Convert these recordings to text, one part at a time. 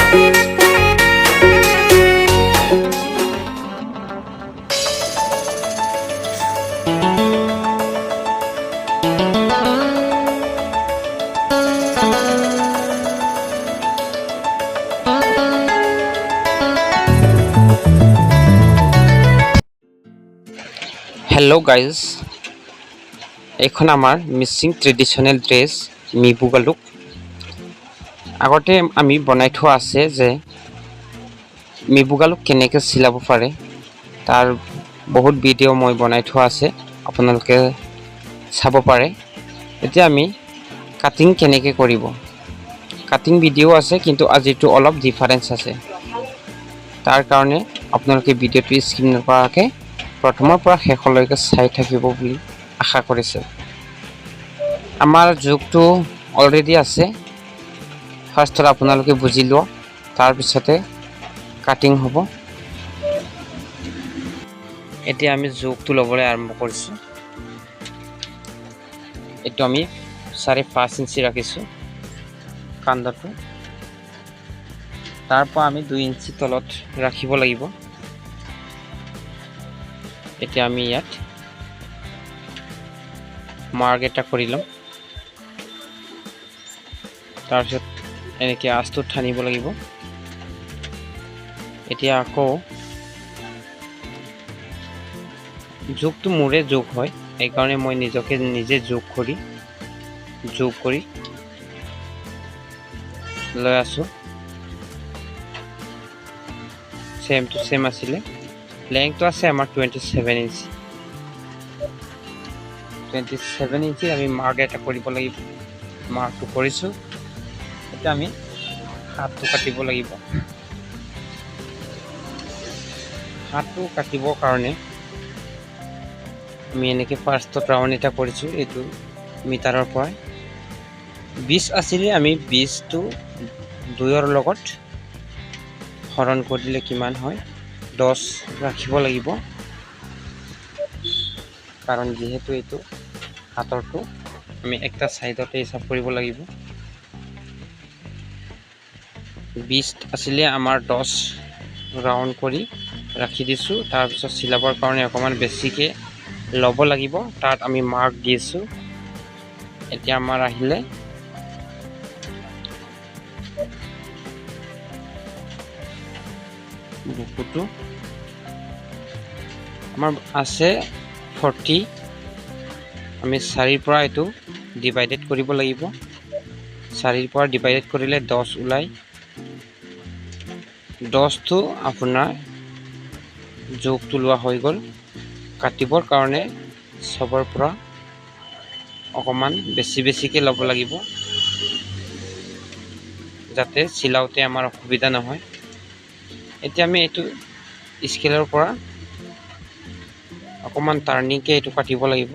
Hello guys এখন আমাৰ Mising traditional dress মিবুগা look আগতে আমি বনাই থোৱা আছে যে মিবুগা লুক কেনেকৈ চিলাব পাৰে তাৰ বহুত ভিডিঅ' মই বনাই থোৱা আছে আপোনালোকে চাব পাৰে এতিয়া আমি কাটিং কেনেকৈ কৰিব কাটিং ভিডিঅ' আছে কিন্তু আজিটো অলপ ডিফাৰেন্স আছে তাৰ কাৰণে আপোনালোকে ভিডিঅ'টো স্কিপ নকৰাকৈ প্ৰথমৰ পৰা শেষলৈকে চাই থাকিব বুলি আশা কৰিছে আমাৰ যুগটো অলৰেডি আছে ফাৰ্ষ্টত আপোনালোকে বুজি লওক তাৰ পিছতে কাটিং হ'ব এতিয়া আমি যুগটো ল'বলৈ আৰম্ভ কৰিছোঁ এইটো আমি 5.5 ইঞ্চি ৰাখিছোঁ কান্ধটো তাৰ পৰা আমি 2 ইঞ্চি তলত ৰাখিব লাগিব এতিয়া আমি ইয়াত মাৰ্ক এটা কৰি লম তাৰপিছত এনেকৈ আঁচটো টানিব লাগিব এতিয়া আকৌ যোগটো মোৰে যোগ হয় এইকাৰণে মই নিজকে নিজে যোগ কৰি লৈ আছোঁ সেম টু সেম আছিলে লেংথটো আছে আমাৰ 27 ইঞ্চি 27 ইঞ্চি আমি মাৰ্ক এটা কৰিব লাগিব মাৰ্কটো কৰিছোঁ এতিয়া আমি হাতটো কাটিব লাগিব হাতটো কাটিবৰ কাৰণে আমি এনেকৈ ফাৰ্ষ্টত ৰাউণ্ড এটা কৰিছোঁ এইটো মিটাৰৰ পৰা 20 আছিলে আমি 20টো 2ৰ লগত হৰণ কৰিলে কিমান হয় 10 ৰাখিব লাগিব কাৰণ যেহেতু এইটো হাতৰটো আমি একটা সাইডতে হিসাব কৰিব লাগিব 20 আছিলে আমাৰ 10 ৰাউণ্ড কৰি ৰাখি দিছোঁ তাৰ পিছত চিলাবৰ কাৰণে অকমান বেছিকে ল'ব লাগিব তাত আমি মাৰ্ক দিছো এতিয়া আমাৰ আহিলে বুকুটো আমাৰ আছে 40 আমি 4 পৰা এটো ডিভাইডেড কৰিব লাগিব 4 পৰা ডিভাইডেড কৰিলে 10 ওলাই 10 টো আপোনাৰ যোগটো লোৱা হৈ গল কাটিবৰ কাৰণে সবৰ পৰা অকমান বেছিকে ল'ব লাগিব যাতে চিলাওতে আমাৰ অসুবিধা নহয় এতিয়া আমি এটো স্কেলৰ পৰা অকমান টাৰ্নিংকে এটো কাটিব লাগিব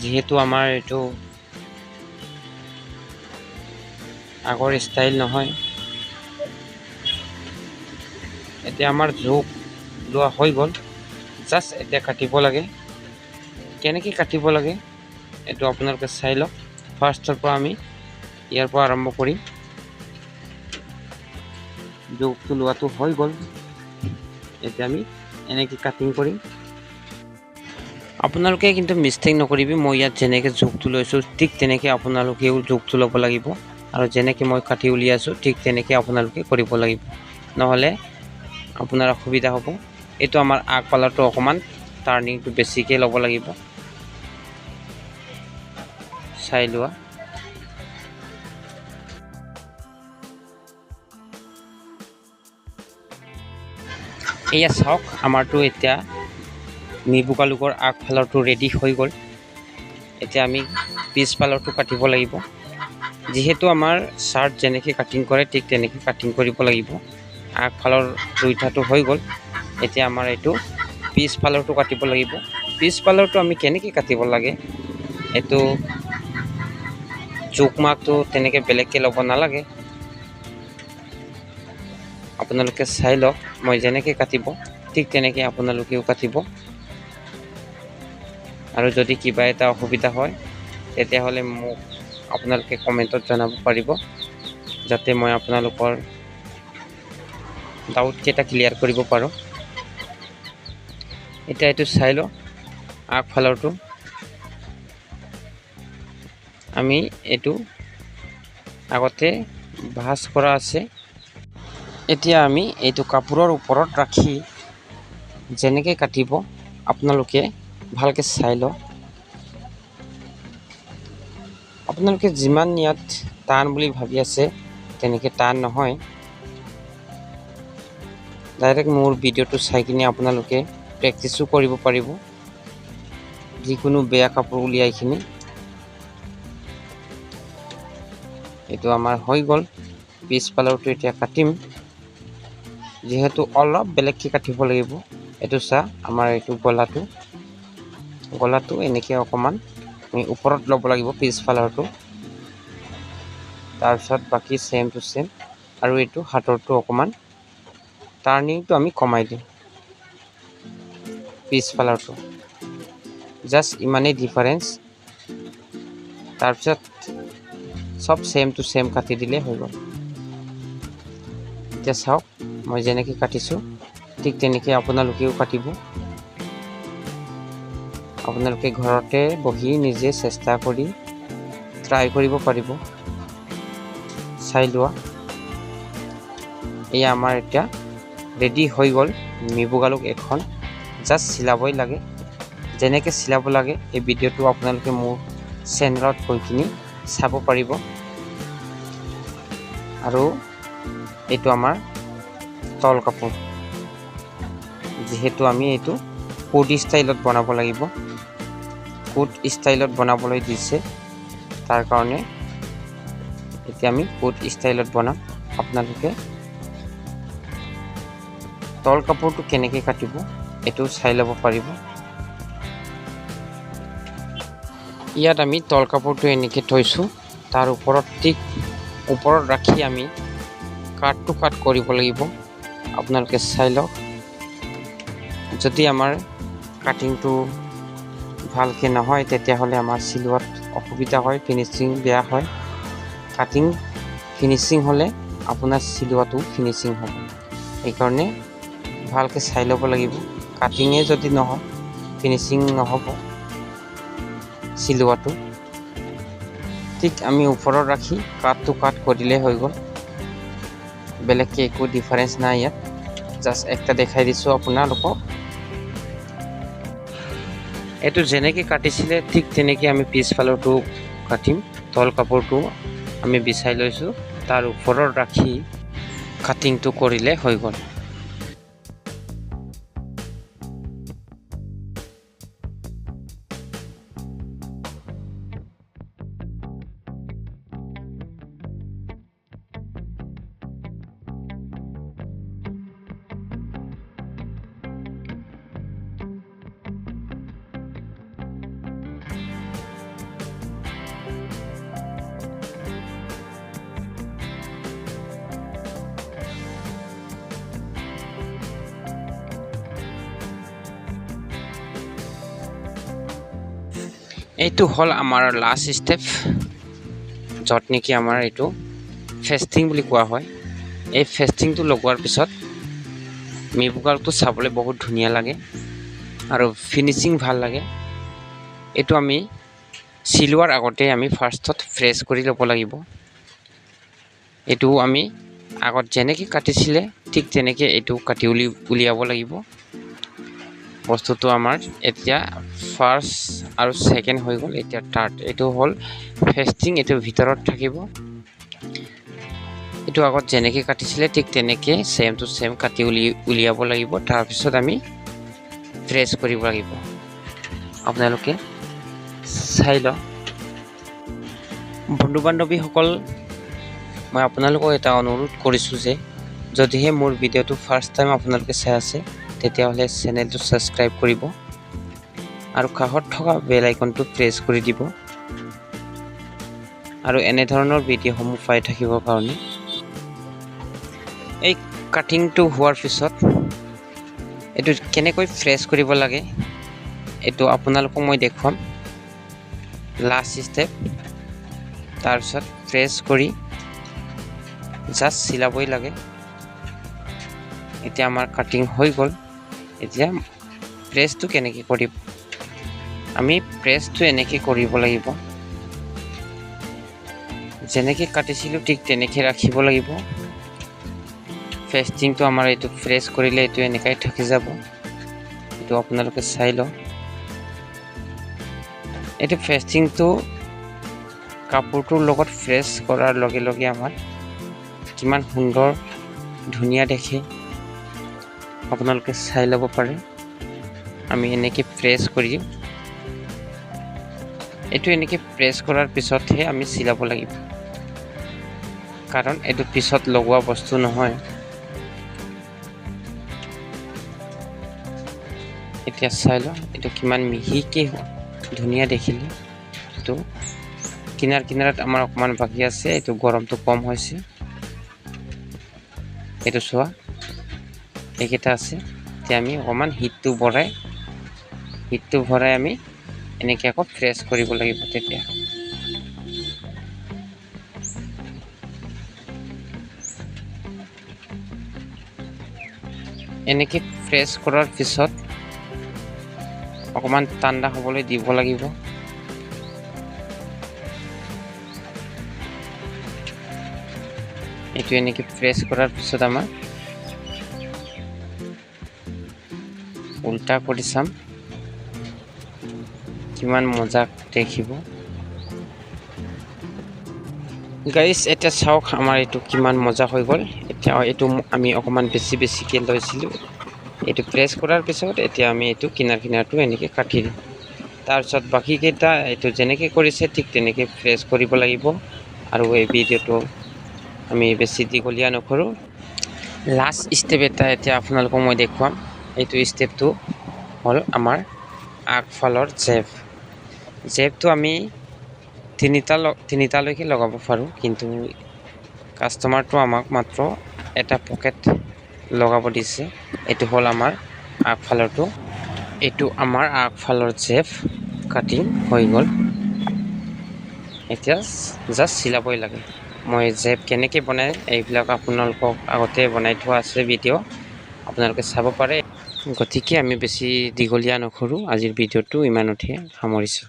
যেহেতু আমাৰ এটো আগৰ স্টাইল নহয় এতিয়া আমাৰ যোগ লোৱা হৈ গল জাস্ট এটা কাটিব লাগে কেনেকৈ কাটিব লাগে এটো আপোনালোকে চাই লওক ফাৰ্ষ্টৰ পৰা আমি ইয়াৰ পৰা আৰম্ভ কৰিম যোগটো লোৱাটো হৈ গল এতিয়া আমি এনেকৈ কাটিং কৰিম আপোনালোকে কিন্তু মিস্টেক নকৰিবি মই ইয়াত যেনেকৈ যোগটো লৈছো ঠিক তেনেকৈ আপোনালোকেও যোগটো ল'ব লাগিব আৰু যেনেকৈ মই কাটি উলিয়াছো ঠিক তেনেকৈ আপোনালোকে কৰিব লাগিব নহলে আপোনাৰ অসুবিধা হ'ব এটো আমাৰ আগপালাটো অকমান টাৰ্নিংটো বেছিকে ল'ব লাগিব চাই লোৱা এয়া চাওক আমাৰটো এতিয়া মিবুগা লুকৰ আগফালৰটো ৰেডি হৈ গল এতিয়া আমি পিছফালৰটো কাটিব লাগিব যেহেতু আমাৰ শাৰ্ট যেনেকৈ কাটিং কৰে ঠিক তেনেকৈ কাটিং কৰিব লাগিব আগফালৰ দুইটাটো হৈ গল এতিয়া আমাৰ এটো পিছফালৰটো কাটিব লাগিব পিছফালৰটো আমি কেনেকৈ কাটিব লাগে এটো জোকমাকটো তেনেকৈ বেলেগকৈ ল'ব নালাগে আপোনালোকে চাই লওক মই যেনেকৈ কাটিব ঠিক তেনেকৈ আপোনালোকেও কাটিব আৰু যদি কিবা এটা অসুবিধা হয় তেতিয়া হলে মোক আপোনালোকে কমেণ্টত জনাব পাৰিব, যাতে মই আপোনালোকৰ ডাউটকেইটা ক্লিয়াৰ কৰিব পাৰোঁ। এতিয়া এইটো চাই লওঁ, আগফালৰটো আমি এইটো আগতে ভাঁজ কৰা আছে। এতিয়া আমি এইটো কাপোৰৰ ওপৰত ৰাখি যেনেকৈ কাটিব আপোনালোকে ভালকৈ চাই লওক। আপোনালোকে যিমান ইয়াত টান বুলি ভাবি আছে তেনেকৈ টান নহয়। ডাইৰেক্ট মোৰ ভিডিঅ'টো চাই কিনে আপোনালোকে প্ৰেক্টিছো কৰিব পাৰিব, যিকোনো বেয়া কাপোৰ উলিয়াই কিনে। এইটো আমাৰ হৈ গ'ল। পিছফালৰটো এতিয়া কাটিম, যিহেতু অলপ বেলেগকৈ কাটিব লাগিব। এইটো আমাৰ এইটো গলাটো এনেকৈ অকণমান আমি ওপৰত ল'ব লাগিব পিছফালৰটো। তাৰপিছত বাকী চেম টু চেম, আৰু এইটো হাতৰটো অকণমান টাৰ্ণিংটো আমি কমাই দিম। পিছফালৰটো জাষ্ট ইমানেই ডিফাৰেঞ্চ। তাৰপিছত সব চেম টু চেম কাটি দিলে হৈ গ'ল। এতিয়া চাওক, মই যেনেকৈ কাটিছোঁ ঠিক তেনেকৈ আপোনালোকেও কাটিব। আপোনালোকে ঘৰতে বহি নিজে চেষ্টা কৰি ট্ৰাই কৰিব পাৰিব। চাই লোৱা, এয়া আমাৰ এতিয়া ৰেডি হৈ গ'ল মিবুগালুক এখন। জাষ্ট চিলাবই লাগে, যেনেকৈ চিলাব লাগে এই ভিডিঅ'টো আপোনালোকে মোৰ চেনেলত গৈ কিনি চাব পাৰিব। আৰু এইটো আমাৰ তল কাপোৰ, যিহেতু আমি এইটো কোট ষ্টাইলত বনাব লাগিব। কোট ষ্টাইলত বনাবলৈ দিছে, তাৰ কাৰণে এতিয়া আমি কোট ষ্টাইলত বনাম। আপোনালোকে তল কাপোৰটো কেনেকৈ কাটিব এইটো চাই ল'ব পাৰিব। ইয়াত আমি তল কাপোৰটো এনেকৈ থৈছোঁ, তাৰ ওপৰত ঠিক ওপৰত ৰাখি আমি কাট টু কাট কৰিব লাগিব। আপোনালোকে চাই লওক, যদি আমাৰ কাটিংটো ভালকৈ নহয় তেতিয়াহ'লে আমাৰ চিলোৱাত অসুবিধা হয়, ফিনিচিং বেয়া হয়। কাটিং ফিনিচিং হ'লে আপোনাৰ চিলোৱাটো ফিনিচিং হ'ব। সেইকাৰণে ভালকৈ চাই ল'ব লাগিব। কাটিঙে যদি নহয় ফিনিচিং নহ'ব চিলোৱাটো। ঠিক আমি ওপৰত ৰাখি কাট টু কাট কৰিলে হৈ গ'ল। বেলেগকৈ একো ডিফাৰেঞ্চ নাই ইয়াত, জাষ্ট একটা দেখাই দিছোঁ আপোনালোকক। এইটো যেনেকৈ কাটিছিলে ঠিক তেনেকৈ আমি পিছফালৰটো কাটিম। তল কাপোৰটো আমি বিছাই লৈছোঁ, তাৰ ওপৰত ৰাখি কাটিংটো কৰিলে হৈ গ'ল। এইটো হ'ল আমাৰ লাষ্ট ষ্টেপ, য'ত নেকি আমাৰ এইটো ফেষ্টিং বুলি কোৱা হয়। এই ফেষ্টিংটো লগোৱাৰ পিছত মিবুগালটো চাবলৈ বহুত ধুনীয়া লাগে আৰু ফিনিচিং ভাল লাগে। এইটো আমি চিলোৱাৰ আগতে আমি ফাৰ্ষ্টত ফ্ৰেছ কৰি ল'ব লাগিব। এইটো আমি আগত যেনেকৈ কাটিছিলে ঠিক তেনেকৈ এইটো কাটি উলিয়াব লাগিব। বস্তুটো আমাৰ এতিয়া ফাৰ্ষ্ট আৰু ছেকেণ্ড হৈ গ'ল, এতিয়া থাৰ্ড। এইটো হ'ল ফেষ্টিং, এইটো ভিতৰত থাকিব। এইটো আগত যেনেকৈ কাটিছিলে ঠিক তেনেকৈ ছেম টু ছেম কাটি উলিয়াব লাগিব। তাৰপিছত আমি ফ্ৰেছ কৰিব লাগিব। আপোনালোকে চাই লওক। বন্ধু বান্ধৱীসকল, মই আপোনালোকক এটা অনুৰোধ কৰিছোঁ যে যদিহে মোৰ ভিডিঅ'টো ফাৰ্ষ্ট টাইম আপোনালোকে চাই আছে তেতিয়াহ'লে চেনেলটো ছাবস্ক্ৰাইব কৰিব আৰু কাষত থকা বেল আইকনটো প্ৰেছ কৰি দিব, আৰু এনেধৰণৰ ভিডিঅ'সমূহ পাই থাকিবৰ কাৰণে। এই কাটিংটো হোৱাৰ পিছত এইটো কেনেকৈ ফ্ৰেছ কৰিব লাগে এইটো আপোনালোকক মই দেখুৱাম। লাষ্ট ষ্টেপ তাৰপিছত প্ৰেছ কৰি জাষ্ট চিলাবই লাগে। এতিয়া আমাৰ কাটিং হৈ গ'ল। এতিয়া প্ৰেছটো কেনেকৈ কৰিম, আমি প্ৰেছটো এনেকৈ কৰিব লাগিব, যেনেকৈ কাটিছিলোঁ ঠিক তেনেকৈ ৰাখিব লাগিব। ফেষ্টিংটো আমাৰ এইটো প্ৰেছ কৰিলে এইটো এনেকৈ থাকি যাব, এইটো আপোনালোকে চাই লওক। এইটো ফেষ্টিংটো কাপোৰটোৰ লগত প্ৰেছ কৰাৰ লগে লগে আমাৰ কিমান সুন্দৰ ধুনীয়া দেখে আপোনালোকে চাই ল'ব পাৰে। আমি এনেকৈ প্ৰেছ কৰিম, এইটো এনেকৈ প্ৰেছ কৰাৰ পিছতহে আমি চিলাব লাগিব, কাৰণ এইটো পিছত লগোৱা বস্তু নহয়। এতিয়া চাই লওঁ এইটো কিমান মিহিকৈ ধুনীয়া দেখিলে। এইটো কিনাৰত আমাৰ অকণমান বাকী আছে, এইটো গৰমটো কম হৈছে। এইটো চোৱা এইকেইটা আছে। এতিয়া আমি অকণমান হিটটো ভৰাই আমি এনেকৈ আকৌ প্ৰেছ কৰিব লাগিব। তেতিয়া এনেকৈ প্ৰেছ কৰাৰ পিছত অকণমান ঠাণ্ডা হ'বলৈ দিব লাগিব। এইটো এনেকৈ প্ৰেছ কৰাৰ পিছত আমাৰ উল্টা কৰি চাম কিমান মজা দেখিব। গাইজ এতিয়া চাওক আমাৰ এইটো কিমান মজা হৈ গ'ল। এতিয়া এইটো আমি অকণমান বেছিকৈ লৈছিলোঁ। এইটো প্ৰেছ কৰাৰ পিছত এতিয়া আমি এইটো কিনাৰটো এনেকৈ কাটি দিম। তাৰপিছত বাকীকেইটা এইটো যেনেকৈ কৰিছে ঠিক তেনেকৈ প্ৰেছ কৰিব লাগিব। আৰু এই ভিডিঅ'টো আমি বেছি দীঘলীয়া নকৰোঁ। লাষ্ট ষ্টেপ এটা এতিয়া আপোনালোকক মই দেখুৱাম। এইটো ষ্টেপটো হ'ল আমাৰ আগফালৰ জেপটো আমি তিনিটালৈকে লগাব পাৰোঁ, কিন্তু কাষ্টমাৰটো আমাক মাত্ৰ এটা পকেট লগাব দিছে। এইটো হ'ল আমাৰ আগফালৰটো। এইটো আমাৰ আগফালৰ জেপ কাটিং হৈ গ'ল। এতিয়া জাষ্ট চিলাবই লাগে। মই জেপ কেনেকৈ বনাই এইবিলাক আপোনালোকক আগতে বনাই থোৱা আছে ভিডিঅ', আপোনালোকে চাব পাৰে। গতিকে আমি বেছি দীঘলীয়া নকৰোঁ, আজিৰ ভিডিঅ'টো ইমানতে সামৰিছোঁ।